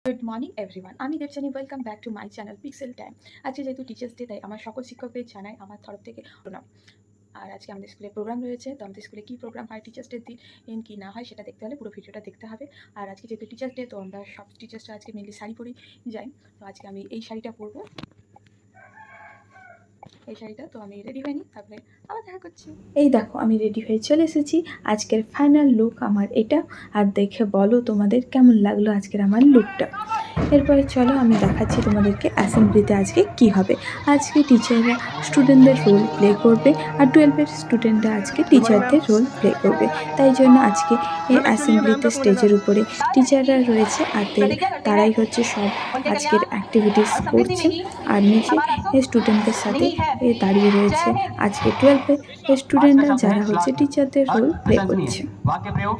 Good morning everyone, আমি Debjani. Welcome back to my channel pixel time. আজকে যেহেতু teachers day, তাই আমার সকল শিক্ষকদের জানাই আমার তরফ থেকে প্রণাম। আর আজকে আমাদের স্কুলে প্রোগ্রাম রয়েছে, তো আমাদের স্কুলে কী প্রোগ্রাম হয় টিচার্স ডের দিন কী না হয় সেটা দেখতে হলে পুরো ভিডিওটা দেখতে হবে। আর আজকে যেহেতু টিচার্স ডে, তো আমরা সব টিচার্সরা আজকে মেনলি শাড়ি পরেই যাই। তো আজকে আমি এই শাড়িটা পরবো, এই শাড়িটা। তো আমি রেডি হয়নি, তারপরে আবার দেখা করছি। এই দেখো, আমি রেডি হয়ে চলে এসেছি। আজকের ফাইনাল লুক আমার এটা। আর দেখে বলো তোমাদের কেমন লাগলো আজকের আমার লুকটা। এরপরে চলো আমি দেখাচ্ছি তোমাদেরকে অ্যাসেম্বলিতে আজকে কি হবে। আজকে টিচাররা স্টুডেন্টদের রোল প্লে করবে, আর 12-এর স্টুডেন্টরা আজকে টিচারদের রোল প্লে করবে। তাই জন্য আজকে এই অ্যাসেম্বলিতে স্টেজের উপরে টিচাররা রয়েছে, আর তারাই হচ্ছে সব আজকের অ্যাক্টিভিটিস করছে। আর নিচে স্টুডেন্টদের সাথে দাঁড়িয়ে রয়েছে আজকে 12-এর স্টুডেন্টরা, যারা হচ্ছে টিচারদের রোল প্লে করছে। वाक्य प्रयोग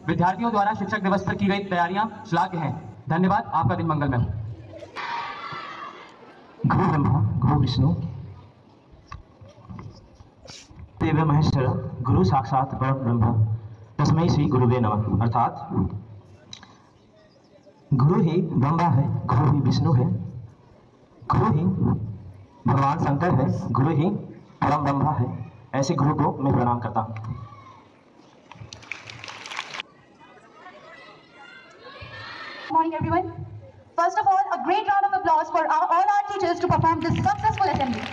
विद्यार्थियों द्वारा शिक्षक दिवस पर की गई तैयारियां श्लाघ्य हैं। धन्यवाद। आपका दिन मंगलमय हो। गुरु ब्रह्मा गुरु विष्णु देव महेश्वर गुरु साक्षात परम ब्रह्म तस्मै श्री गुरुवे नमः। अर्थात गुरु ही ब्रह्मा है, गुरु ही विष्णु है, गुरु ही भगवान शंकर है, गुरु ही परम ब्रह्मा है। ऐसे गुरु को मैं प्रणाम करता हूँ। Morning everyone. First of all, a great round of applause for all our teachers to perform this successful assembly.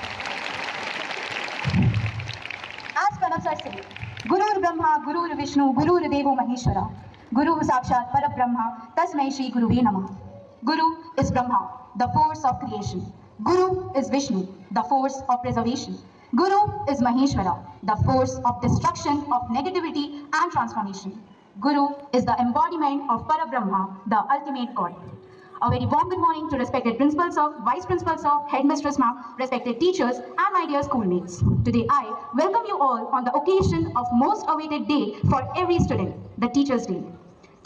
As Pranav sir said, Gurur Brahma, Gurur Vishnu, Gurur Devo Maheshwara, Guru Sakshat Parabrahma, Tasmai Shri Guruve Namah. Guru is Brahma, the force of creation. Guru is Vishnu, the force of preservation. Guru is Maheshwara, the force of destruction of negativity and transformation. Guru is the embodiment of Parabrahma, the ultimate God. A very warm good morning to respected principal sir, vice principal sir, headmistress ma'am, respected teachers, and my dear schoolmates. Today I welcome you all on the occasion of most awaited day for every student, the Teachers' Day.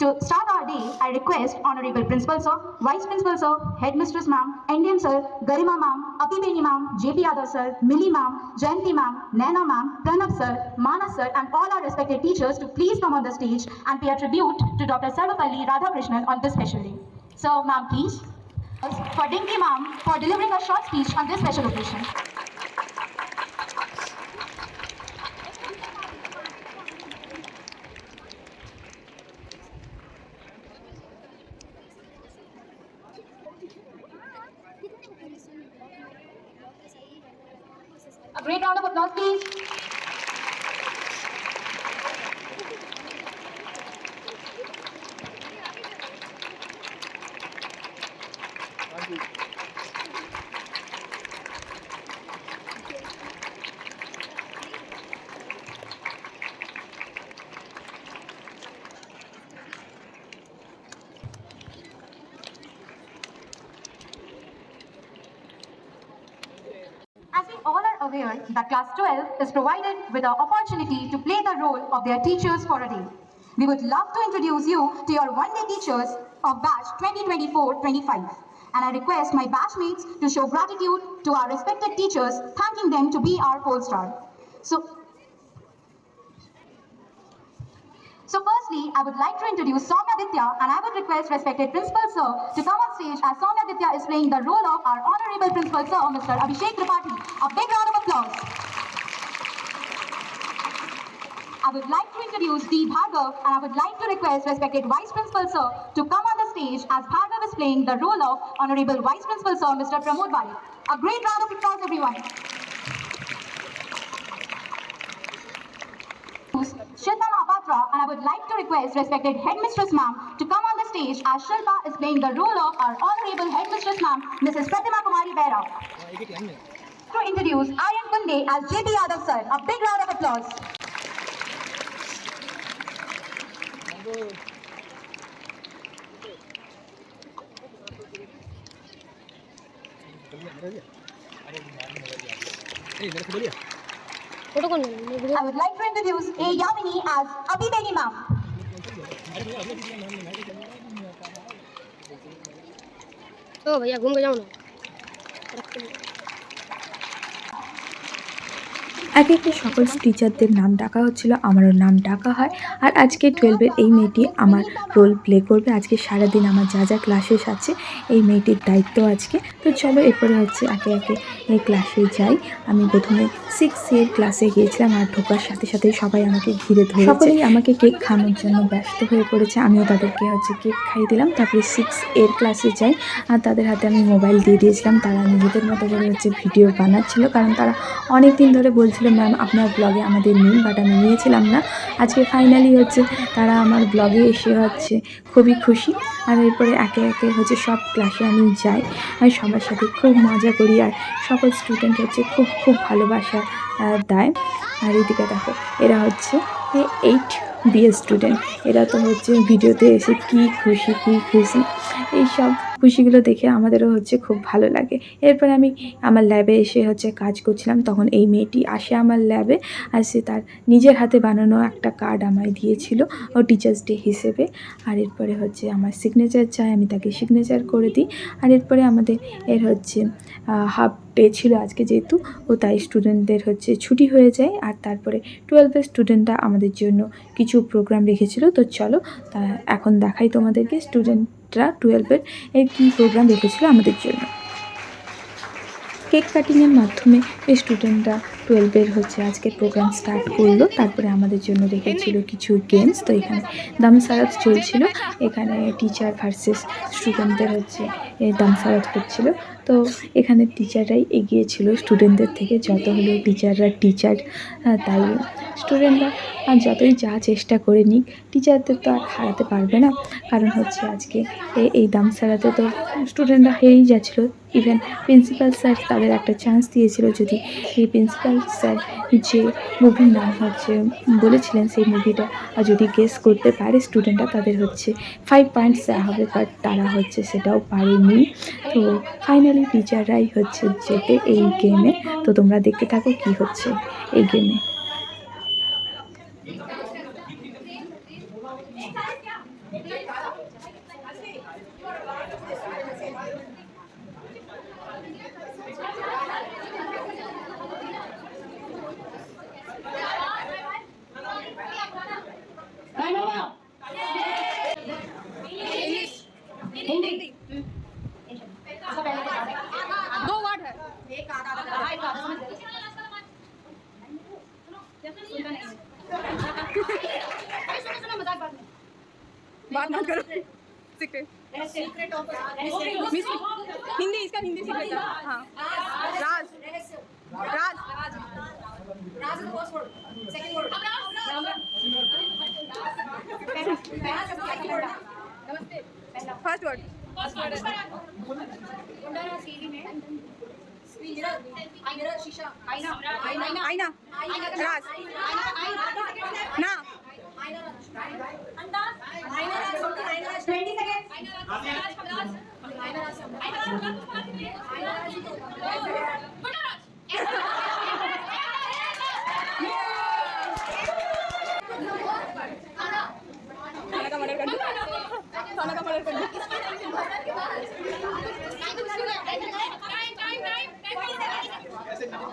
To start our day, I request Honorable Principal Sir, Vice Principal Sir, Headmistress Ma'am, Indian Sir, Garima Ma'am, Api Beni Ma'am, JP Yadav Sir, Millie Ma'am, Jayanti Ma'am, Naina Ma'am, Pranav Sir, Manas Sir, and all our respected teachers to please come on the stage and pay a tribute to Dr. Sarvapalli Radhakrishnan on this special day. So, Ma'am, please. For Dinky Ma'am for delivering a short speech on this special occasion. A great round of applause, please. As we all are aware that class 12 is provided with the opportunity to play the role of their teachers for a day. We would love to introduce you to your one-day teachers of batch 2024-25. And I request my batchmates to show gratitude to our respected teachers, thanking them to be our pole star. So firstly, I would like to introduce Soumya Ditya, and I would request respected Principal Sir to come on stage as Soumya Ditya is playing the role of our Honorable Principal Sir, Mr. Abhishek Tripathi. A big round of applause. I would like to introduce D. Bhargav, and I would like to request respected Vice Principal Sir to come on the stage as Bhargav is playing the role of Honorable Vice Principal Sir, Mr. Pramod Bali. A great round of applause, everyone. Shilpa Mahapatra, and I would like to request respected Headmistress Ma'am to come on the stage as Shilpa is playing the role of our Honorable Headmistress Ma'am, Mrs. Pratima Kumari Bera. To introduce Aryan Kunde as JP Yadav Sir. A big round of applause. I would like to introduce A. Yamini as Api Beni Ma'am. तो भैया घूम के जाओ ना। এক একটা সকল টিচারদের নাম ডাকা হচ্ছিল, আমারও নাম ডাকা হয়। আর আজকে 12-এর এই মেয়েটি আমার রোল প্লে করবে। আজকে সারাদিন আমার যা যা ক্লাসেস আছে এই মেয়েটির দায়িত্ব আজকে। তো চলো এরপরে হচ্ছে একে একে এই ক্লাসে যাই। আমি প্রথমে 6 এর ক্লাসে গিয়েছিলাম, আর ঢোকার সাথে সাথেই সবাই আমাকে ঘিরে ধরে সকলেই আমাকে কেক খাওয়ানোর জন্য ব্যস্ত হয়ে পড়েছে। আমিও তাদেরকে হচ্ছে কেক খাইয়ে দিলাম। তারপরে 6 এর ক্লাসে যাই, আর তাদের হাতে আমি মোবাইল দিয়ে দিয়েছিলাম। তারা নিজেদের মতো করে হচ্ছে ভিডিও বানাচ্ছিল, কারণ তারা অনেক দিন ধরে বলছিল ম্যাম আপনার ব্লগে আমাদের নিন, বাট আমি নিয়েছিলাম না। আজকে ফাইনালি হচ্ছে তারা আমার ব্লগে এসে হচ্ছে খুবই খুশি। আর এরপরে একে একে হচ্ছে সব ক্লাসে আমি যাই, আর সবার সাথে খুব মজা করি, আর সকল স্টুডেন্ট হচ্ছে খুব খুব ভালোবাসা দেয়। আর এদিকে দেখো এরা হচ্ছে 8B স্টুডেন্ট, এরা তো হচ্ছে ভিডিওতে এসে কি খুশি এইসব খুশিগুলো দেখে আমাদেরও হচ্ছে খুব ভালো লাগে। এরপরে আমি আমার ল্যাবে এসে হচ্ছে কাজ করছিলাম, তখন এই মেয়েটি আসে আমার ল্যাবে, আর সে তার নিজের হাতে বানানো একটা কার্ড আমায় দিয়েছিল ও টিচার্স ডে হিসেবে। আর এরপরে হচ্ছে আমার সিগনেচার চাই, আমি তাকে সিগনেচার করে দিই। আর এরপরে আমাদের হচ্ছে হাফ ডে ছিল আজকে, যেহেতু ও তাই স্টুডেন্টদের হচ্ছে ছুটি হয়ে যায়। আর তারপরে 12-এর স্টুডেন্টরা আমাদের জন্য কিছু প্রোগ্রাম রেখেছিল। তো চলো তা এখন দেখাই তোমাদেরকে স্টুডেন্টরা 12-এর কী প্রোগ্রাম রেখেছিল আমাদের জন্য। কেক কাটিংয়ের মাধ্যমে এই স্টুডেন্টরা 12-এর হচ্ছে আজকে প্রোগ্রাম স্টার্ট করলো। তারপরে আমাদের জন্য রেখেছিল কিছু গেমস। তো এখানে দামসারাত চলছিল, এখানে টিচার ভার্সেস স্টুডেন্টদের হচ্ছে দামসারাত হচ্ছিল। তো এখানে টিচাররাই এগিয়ে ছিল স্টুডেন্টদের থেকে, যত হলেও টিচাররা টিচার, তাই স্টুডেন্টরা যতই যা চেষ্টা করে নিক টিচারদের তো আর হারাতে পারবে না। কারণ হচ্ছে আজকে এই দামসারাতে তো স্টুডেন্টরা হেরেই যাচ্ছিলো। ইভেন প্রিন্সিপাল স্যার তাদের একটা চান্স দিয়েছিল, যদি এই প্রিন্সিপাল স্যার যে মুভির নাম হচ্ছে বলেছিলেন সেই মুভিটা যদি গেস করতে পারে স্টুডেন্টরা, তাদের হচ্ছে 5 পয়েন্টস দেওয়া হবে, বাট তারা হচ্ছে সেটাও পারেনি। তো ফাইনালি টিচাররাই হচ্ছে জেতে এই গেমে। তো তোমরা দেখতে থাকো কি হচ্ছে এই গেমে। दो वर्ड है बात मत करो। सीक्रेट हिंदी, इसका हिंदी सीक्रेट है। हाँ राज राज राज फर्स्ट वर्ड, सेकंड वर्ड नमस्ते, फर्स्ट वर्ड शीशा आईना आईना राज ना 20 सेकंड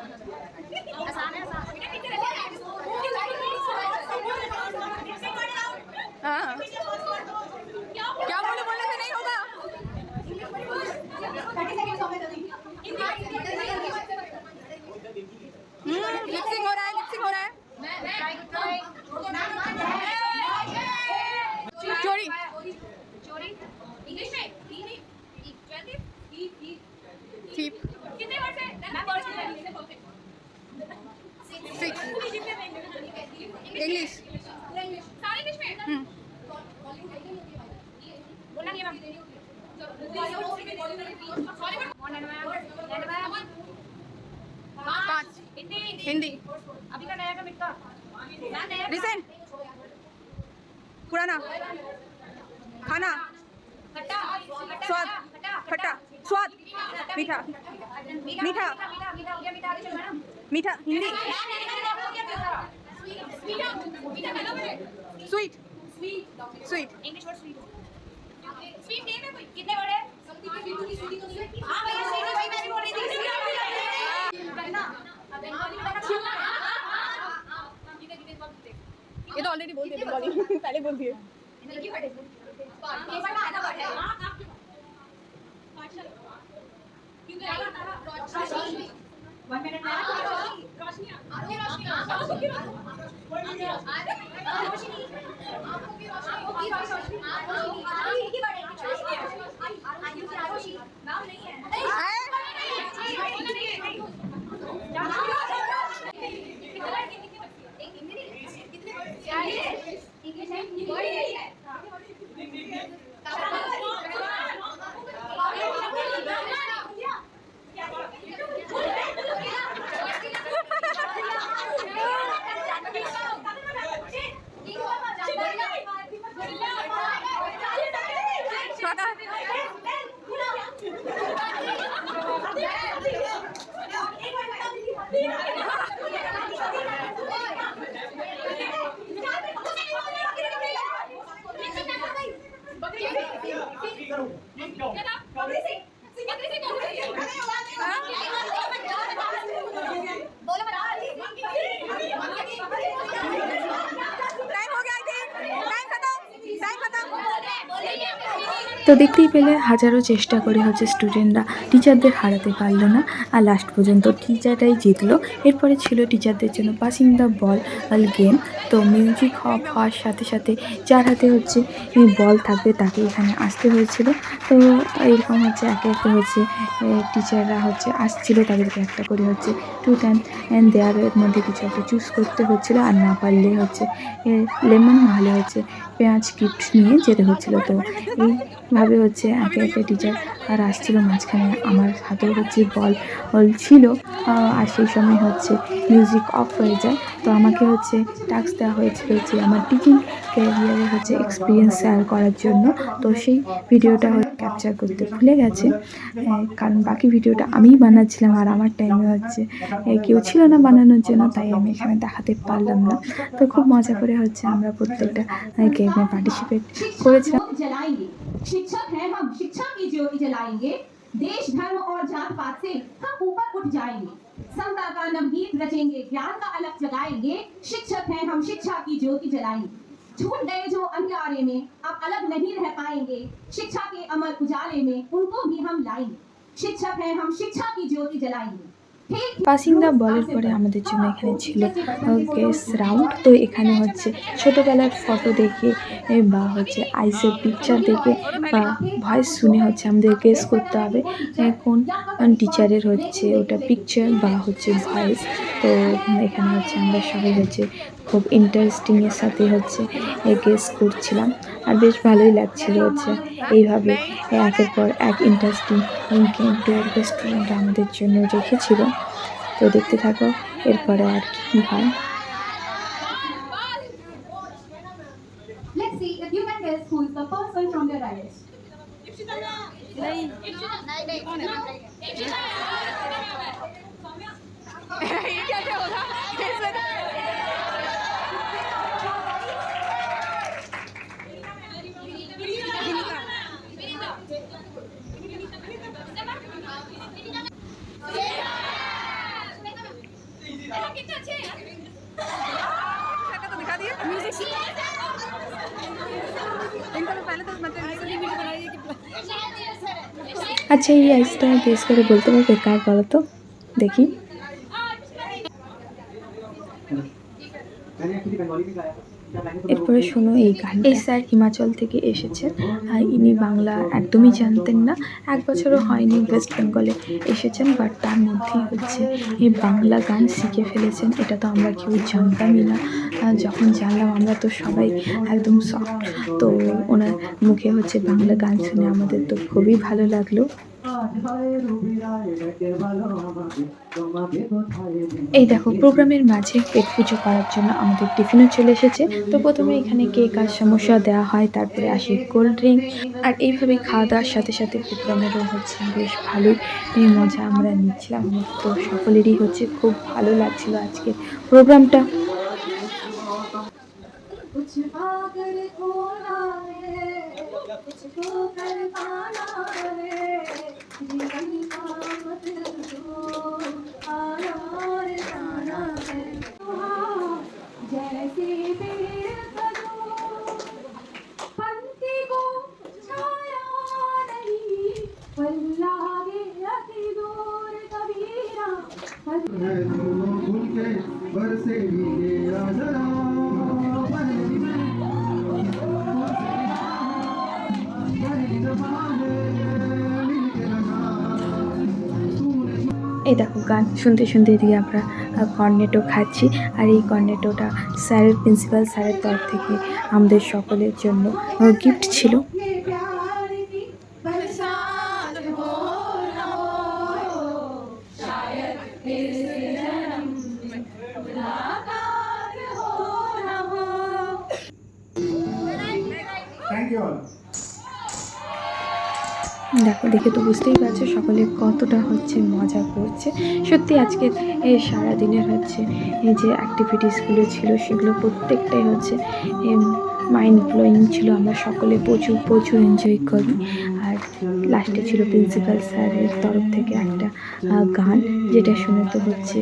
हाँ क्या बोले, बोलने से नहीं होगा। लिपसिंग हो रहा है, लिपसिंग हो रहा है। चोरी चोरी इंग्लिश में थीप कितने वर्ड है मैम? वर्ड है 6 इंग्लिश सारे इंग्लिश में बोलना नहीं मैम। पाँच हिंदी अभी का नया का मिटका रिसेंट पुराना खाना स्वाद खट्टा स्वाद मीठा मीठा मीठा Hindi sweet sweet English word sweet sweet name है कोई कितने वर्ड है? हां भैया स्वीट है भाई, मैंने बोल रही थी। बोलती है তো দেখতেই পেলে হাজারো চেষ্টা করে হচ্ছে স্টুডেন্টরা টিচারদের হারাতে পারলো না, আর লাস্ট পর্যন্ত টিচারটাই জিতলো। এরপরে ছিল টিচারদের জন্য পাসিং দ্য বল গেম। তো মিউজিক অফ হওয়ার সাথে সাথে যার হাতে হচ্ছে বল থাকবে তাকে এখানে আসতে হয়েছিল। তো এরকম হচ্ছে একে একে হচ্ছে টিচাররা হচ্ছে আসছিলো, তাদেরকে একটা করে হচ্ছে ট্রুথ অ্যান্ড দেয়ারের মধ্যে কিছু একটা চুজ করতে হচ্ছিলো, আর না পারলে হচ্ছে লেমন নাহলে হচ্ছে পেঁয়াজ গিফট নিয়ে যেতে হচ্ছিলো। তো এইভাবে হচ্ছে একে একে টিচার আর আসছিলো। মাঝখানে আমার হাতেও হচ্ছে বল ছিল, আর সেই সময় হচ্ছে মিউজিক অফ হয়ে যায়। তো আমাকে হচ্ছে টাস্ক দেওয়া হয়েছিল যে আমার টিচিং ক্যারিয়ারে হচ্ছে এক্সপিরিয়েন্স শেয়ার করার জন্য। তো সেই ভিডিওটা ক্যাপচার করতে ভুলে গেছে, কারণ বাকি ভিডিওটা আমিই বানাচ্ছিলাম, আর আমার টাইমে হচ্ছে কেউ ছিল না বানানোর জন্য, তাই আমি এখানে দেখাতে পারলাম না। তো খুব মজা করে হচ্ছে আমরা প্রত্যেকটা গেমে পার্টিসিপেট করেছিলাম। जलाएंगे शिक्षक हैं हम, शिक्षा की ज्योति जलाएंगे। देश धर्म और जात पात से हम ऊपर उठ जाएंगे। समता का नवगीत रचेंगे, ज्ञान का अलग जगाएंगे। शिक्षक हैं हम, शिक्षा की ज्योति जलाएंगे। छूट गए जो अंधियारे में अब अलग नहीं रह पाएंगे। शिक्षा के अमर उजाले में उनको भी हम लाएंगे। शिक्षक हैं हम, शिक्षा की ज्योति जलाएंगे। পাসিং দ্য বলের পরে আমাদের জন্য এখানে ছিল গেস রাউন্ড। তো এখানে হচ্ছে ছোটোবেলার ফটো দেখে বা হচ্ছে আইসের পিকচার দেখে বা ভয়েস শুনে হচ্ছে আমাদের গেস করতে হবে কোন টিচারের হচ্ছে ওটা পিকচার বা হচ্ছে ভয়েস। তো এখানে হচ্ছে আমরা সবাই হচ্ছে খুব ইন্টারেস্টিংয়ের সাথে হচ্ছে গেস করছিলাম, আর বেশ ভালোই লাগছিল হচ্ছে এইভাবে একের পর এক ইন্টারেস্টিং গেম স্টুডেন্ট আমাদের জন্য রেখেছিল। তো দেখতে থাকো এরপরে আর কি হয়। Let's see if you can guess who is the person from the right. ये क्या क्या होगा कितना अच्छे हैं तो दिखा दिए म्यूजिक इनको तो पहले तो मतलब वीडियो बनाइए कि আচ্ছা, এই আইসটা গেস করে বলতে পারবে কার বলো তো দেখি। এরপরে শোনো এই গান। এই স্যার হিমাচল থেকে এসেছেন, আর ইনি বাংলা একদমই জানতেন না, 1 বছরও হয়নি ওয়েস্ট বেঙ্গলে এসেছেন, বাট তার মধ্যেই হচ্ছে এই বাংলা গান শিখে ফেলেছেন। এটা তো আমরা কেউ জানতামই না, যখন জানলাম আমরা তো সবাই একদম শকড। তো ওনার মুখে হচ্ছে বাংলা গান শুনে আমাদের তো খুবই ভালো লাগলো। এই দেখো প্রোগ্রামের মাঝে পেট পুজো করার জন্য আমাদের টিফিনও চলে এসেছে। তো প্রথমে এখানে কেক আর সমোসা দেওয়া হয়, তারপরে আসে কোল্ড ড্রিঙ্ক, আর এইভাবেই খাওয়া দাওয়ার সাথে সাথে প্রোগ্রামেরও হচ্ছে বেশ ভালোই মজা আমরা নিচ্ছিলাম। তো সকলেরই হচ্ছে খুব ভালো লাগছিল আজকে প্রোগ্রামটা। এই দেখো গান শুনতে শুনতে এদিকে আমরা কর্নেটো খাচ্ছি। আর এই কর্নেটোটা স্যারের প্রিন্সিপাল স্যারের তরফ থেকে আমাদের সকলের জন্য গিফট ছিল। দেখো, দেখে তো বুঝতেই পারছো সকলে কতটা হচ্ছে মজা করছে। সত্যি আজকে এই সারাদিনের হচ্ছে এই যে অ্যাক্টিভিটিসগুলো ছিল সেগুলো প্রত্যেকটাই হচ্ছে মাইন্ড ব্লোয়িং ছিল। আমরা সকলে প্রচুর এনজয় করি। আর লাস্টে ছিল প্রিন্সিপাল স্যারের তরফ থেকে একটা গান, যেটা শুনে তো হচ্ছে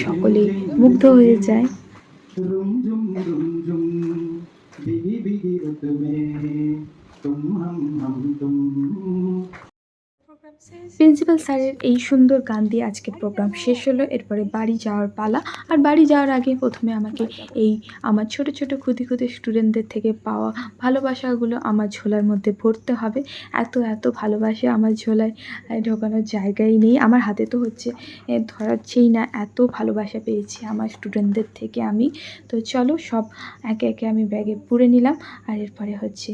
সকলেই মুগ্ধ হয়ে যায়। रुम झुम भीगी भीगी रुत में तुम हम तुम। প্রিন্সিপাল স্যারের এই সুন্দর গান দিয়ে আজকের প্রোগ্রাম শেষ হলো। এরপরে বাড়ি যাওয়ার পালা। আর বাড়ি যাওয়ার আগে প্রথমে আমাকে এই আমার ছোট ছোট ক্ষুদি স্টুডেন্টদের থেকে পাওয়া ভালোবাসাগুলো আমার ঝোলার মধ্যে ভরতে হবে। এত ভালোবাসা আমার ঝোলায় ঢোকানোর জায়গাই নেই। আমার হাতে তো হচ্ছে ধরাচ্ছেই না, এত ভালোবাসা পেয়েছি আমার স্টুডেন্টদের থেকে আমি। তো চলো সব একে একে আমি ব্যাগে পুরে নিলাম। আর এরপরে হচ্ছে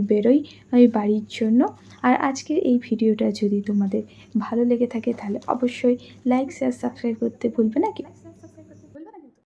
বেরোই ওই বাড়ির জন্য। আর আজকের এই ভিডিওটা যদি তোমাদের ভালো লেগে থাকে তাহলে অবশ্যই লাইক শেয়ার সাবস্ক্রাইব করতে ভুলবে না কি।